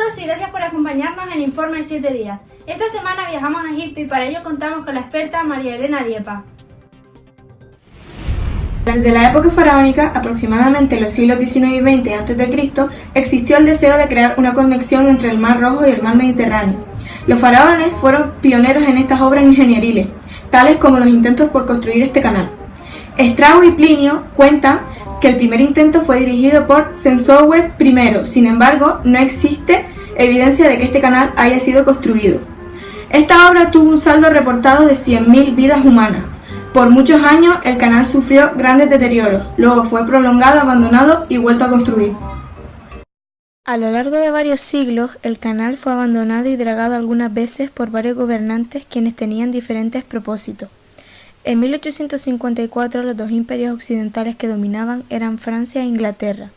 todos y gracias por acompañarnos en Informe 7 días. Esta semana viajamos a Egipto y para ello contamos con la experta María Elena Diepa. Desde la época faraónica, aproximadamente los siglos XIX y XX a.C., existió el deseo de crear una conexión entre el Mar Rojo y el Mar Mediterráneo. Los faraones fueron pioneros en estas obras ingenieriles, tales como los intentos por construir este canal. Estrabo y Plinio cuentan que el primer intento fue dirigido por Sensowet I, sin embargo, no existe evidencia de que este canal haya sido construido. Esta obra tuvo un saldo reportado de 100.000 vidas humanas. Por muchos años el canal sufrió grandes deterioros, luego fue prolongado, abandonado y vuelto a construir. A lo largo de varios siglos, el canal fue abandonado y dragado algunas veces por varios gobernantes quienes tenían diferentes propósitos. En 1854 los dos imperios occidentales que dominaban eran Francia e Inglaterra.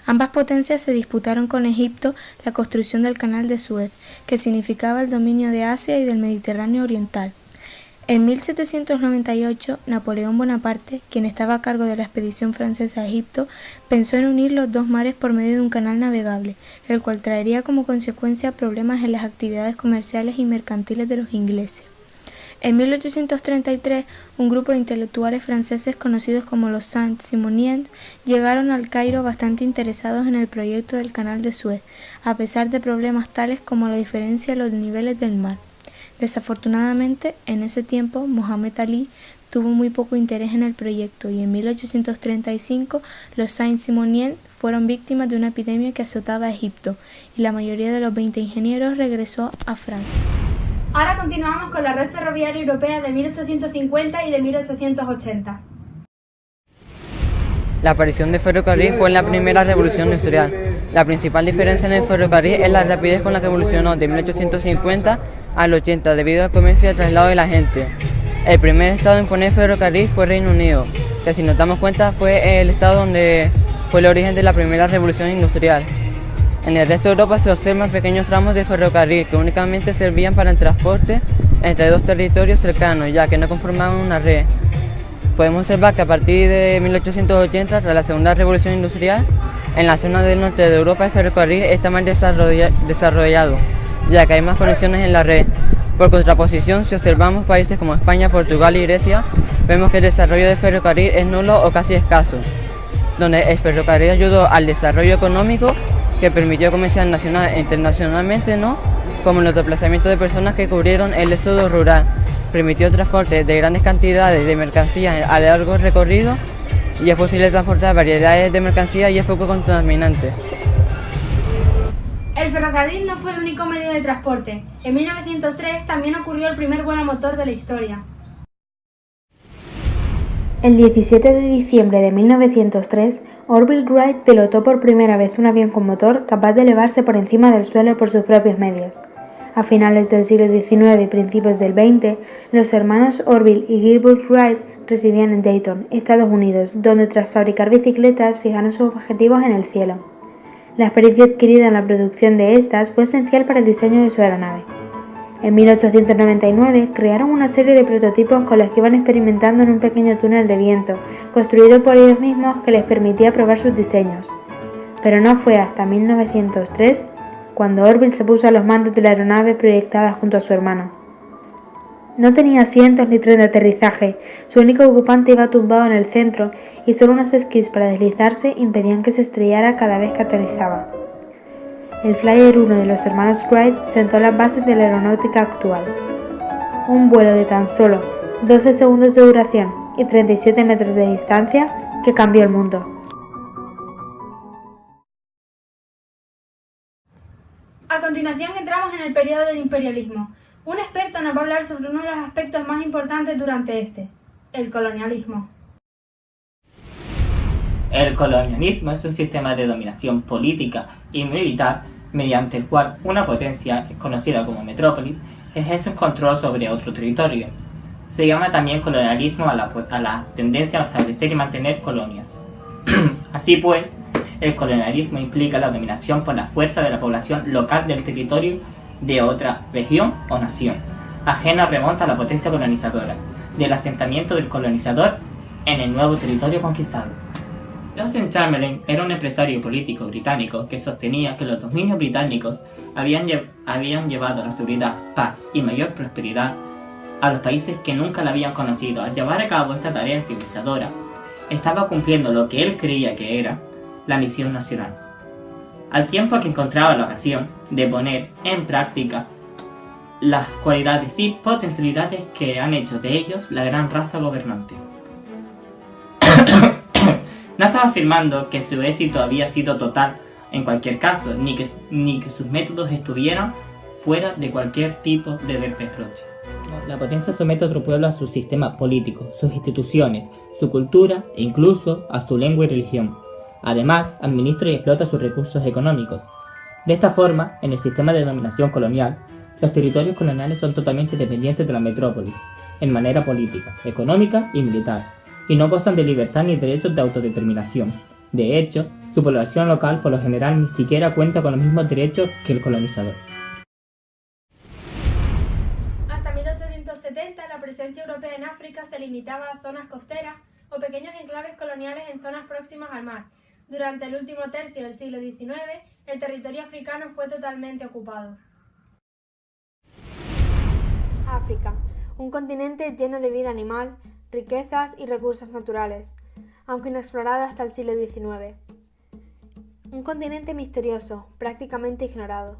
Ambas potencias se disputaron con Egipto la construcción del Canal de Suez, que significaba el dominio de Asia y del Mediterráneo oriental. En 1798, Napoleón Bonaparte, quien estaba a cargo de la expedición francesa a Egipto, pensó en unir los dos mares por medio de un canal navegable, el cual traería como consecuencia problemas en las actividades comerciales y mercantiles de los ingleses. En 1833, un grupo de intelectuales franceses conocidos como los Saint-Simoniens llegaron al Cairo bastante interesados en el proyecto del Canal de Suez, a pesar de problemas tales como la diferencia en los niveles del mar. Desafortunadamente, en ese tiempo, Mohamed Ali tuvo muy poco interés en el proyecto y en 1835 los Saint-Simoniens fueron víctimas de una epidemia que azotaba a Egipto y la mayoría de los 20 ingenieros regresó a Francia. Ahora continuamos con la red ferroviaria europea de 1850 y de 1880. La aparición del ferrocarril fue en la primera revolución industrial. La principal diferencia en el ferrocarril es la rapidez con la que evolucionó de 1850 al 80 debido al comercio y al traslado de la gente. El primer estado en poner ferrocarril fue Reino Unido, que si nos damos cuenta fue el estado donde fue el origen de la primera revolución industrial. En el resto de Europa se observan pequeños tramos de ferrocarril que únicamente servían para el transporte entre dos territorios cercanos, ya que no conformaban una red. Podemos observar que a partir de 1880, tras la segunda revolución industrial, en la zona del norte de Europa el ferrocarril está más desarrollado, ya que hay más conexiones en la red. Por contraposición, si observamos países como España, Portugal y Grecia, vemos que el desarrollo del ferrocarril es nulo o casi escaso, donde el ferrocarril ayudó al desarrollo económico que permitió comerciar nacional e internacionalmente, como los desplazamientos de personas que cubrieron el éxodo rural, permitió transporte de grandes cantidades de mercancías a largo recorrido y es posible transportar variedades de mercancías y es poco contaminante. El ferrocarril no fue el único medio de transporte. En 1903 también ocurrió el primer vuelo a motor de la historia. El 17 de diciembre de 1903, Orville Wright pilotó por primera vez un avión con motor capaz de elevarse por encima del suelo por sus propios medios. A finales del siglo XIX y principios del XX, los hermanos Orville y Gilbert Wright residían en Dayton, Estados Unidos, donde tras fabricar bicicletas fijaron sus objetivos en el cielo. La experiencia adquirida en la producción de estas fue esencial para el diseño de su aeronave. En 1899 crearon una serie de prototipos con los que iban experimentando en un pequeño túnel de viento, construido por ellos mismos que les permitía probar sus diseños. Pero no fue hasta 1903 cuando Orville se puso a los mandos de la aeronave proyectada junto a su hermano. No tenía asientos ni tren de aterrizaje, su único ocupante iba tumbado en el centro y solo unos esquís para deslizarse impedían que se estrellara cada vez que aterrizaba. El Flyer 1 de los hermanos Wright sentó las bases de la aeronáutica actual. Un vuelo de tan solo 12 segundos de duración y 37 metros de distancia que cambió el mundo. A continuación entramos en el periodo del imperialismo. Un experto nos va a hablar sobre uno de los aspectos más importantes durante el colonialismo. El colonialismo es un sistema de dominación política y militar mediante el cual una potencia, conocida como metrópolis, ejerce un control sobre otro territorio. Se llama también colonialismo a la tendencia a establecer y mantener colonias. Así pues, el colonialismo implica la dominación por la fuerza de la población local del territorio de otra región o nación. Ajena remonta a la potencia colonizadora, del asentamiento del colonizador en el nuevo territorio conquistado. Lawrence Chamberlain era un empresario político británico que sostenía que los dominios británicos habían llevado la seguridad, paz y mayor prosperidad a los países que nunca la habían conocido. Al llevar a cabo esta tarea civilizadora, estaba cumpliendo lo que él creía que era la misión nacional, al tiempo que encontraba la ocasión de poner en práctica las cualidades y potencialidades que han hecho de ellos la gran raza gobernante. No estaba afirmando que su éxito había sido total en cualquier caso, ni que sus métodos estuvieran fuera de cualquier tipo de reproche. La potencia somete a otro pueblo a su sistema político, sus instituciones, su cultura e incluso a su lengua y religión. Además, administra y explota sus recursos económicos. De esta forma, en el sistema de dominación colonial, los territorios coloniales son totalmente dependientes de la metrópoli, en manera política, económica y militar, y no gozan de libertad ni derechos de autodeterminación. De hecho, su población local por lo general ni siquiera cuenta con los mismos derechos que el colonizador. Hasta 1870, la presencia europea en África se limitaba a zonas costeras o pequeños enclaves coloniales en zonas próximas al mar. Durante el último tercio del siglo XIX, el territorio africano fue totalmente ocupado. África, un continente lleno de vida animal, riquezas y recursos naturales, aunque inexplorado hasta el siglo XIX. Un continente misterioso, prácticamente ignorado.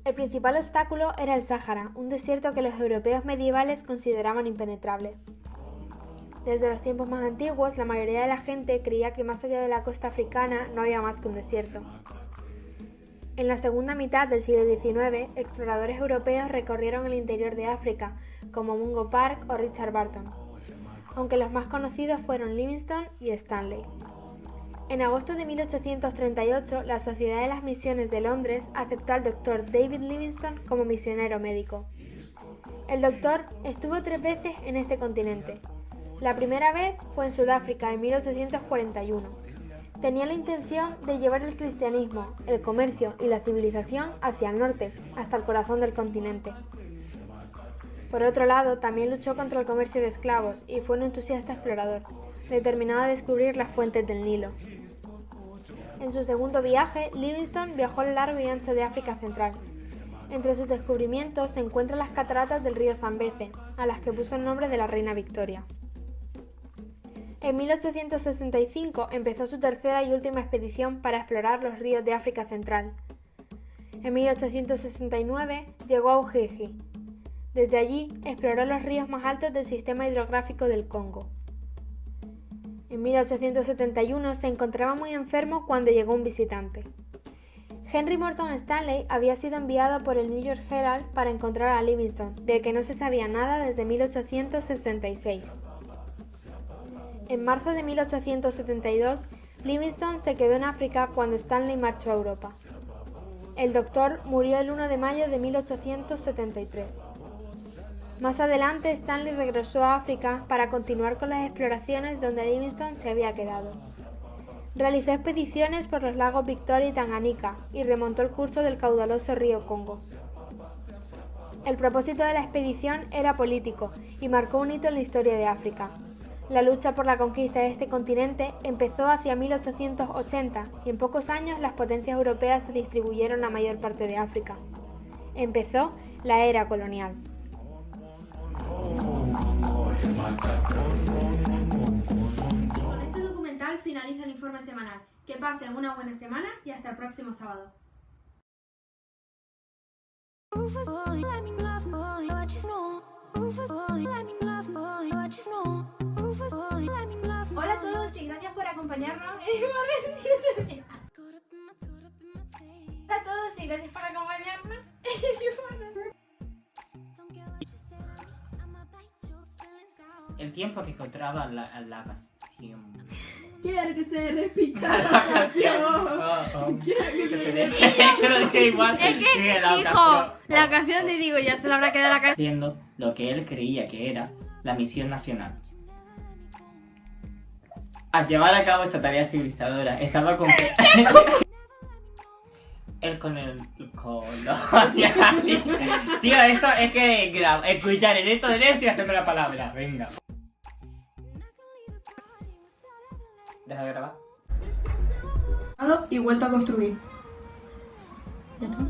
El principal obstáculo era el Sáhara, un desierto que los europeos medievales consideraban impenetrable. Desde los tiempos más antiguos, la mayoría de la gente creía que más allá de la costa africana no había más que un desierto. En la segunda mitad del siglo XIX, exploradores europeos recorrieron el interior de África, como Mungo Park o Richard Burton, aunque los más conocidos fueron Livingstone y Stanley. En agosto de 1838, la Sociedad de las Misiones de Londres aceptó al Dr. David Livingstone como misionero médico. El doctor estuvo 3 veces en este continente. La primera vez fue en Sudáfrica en 1841. Tenía la intención de llevar el cristianismo, el comercio y la civilización hacia el norte, hasta el corazón del continente. Por otro lado, también luchó contra el comercio de esclavos y fue un entusiasta explorador, determinado a descubrir las fuentes del Nilo. En su segundo viaje, Livingstone viajó a lo largo y ancho de África Central. Entre sus descubrimientos se encuentran las cataratas del río Zambeze, a las que puso el nombre de la reina Victoria. En 1865 empezó su tercera y última expedición para explorar los ríos de África Central. En 1869 llegó a Ujiji. Desde allí exploró los ríos más altos del sistema hidrográfico del Congo. En 1871 se encontraba muy enfermo cuando llegó un visitante. Henry Morton Stanley había sido enviado por el New York Herald para encontrar a Livingstone, del que no se sabía nada desde 1866. En marzo de 1872, Livingstone se quedó en África cuando Stanley marchó a Europa. El doctor murió el 1 de mayo de 1873. Más adelante, Stanley regresó a África para continuar con las exploraciones donde Livingstone se había quedado. Realizó expediciones por los lagos Victoria y Tanganika y remontó el curso del caudaloso río Congo. El propósito de la expedición era político y marcó un hito en la historia de África. La lucha por la conquista de este continente empezó hacia 1880 y en pocos años las potencias europeas se distribuyeron la mayor parte de África. Empezó la era colonial. Con este documental finaliza el informe semanal. Que pasen una buena semana y hasta el próximo sábado. Hola a todos y gracias por acompañarnos. Hola a todos y gracias por acompañarnos. El tiempo que encontraba la pasión. Quiero que se repita La canción. Quiero que se Yo lo dije igual. Es que dijo la canción y digo, ya se le habrá quedado la canción. Haciendo lo que él creía que era la misión nacional. Al llevar a cabo esta tarea civilizadora, estaba con... Él con el colonial. Tío, esto es que escuchar el esto de esto y hacerme la palabra. Venga. Deja de grabar. Y vuelto a construir. ¿Ya está?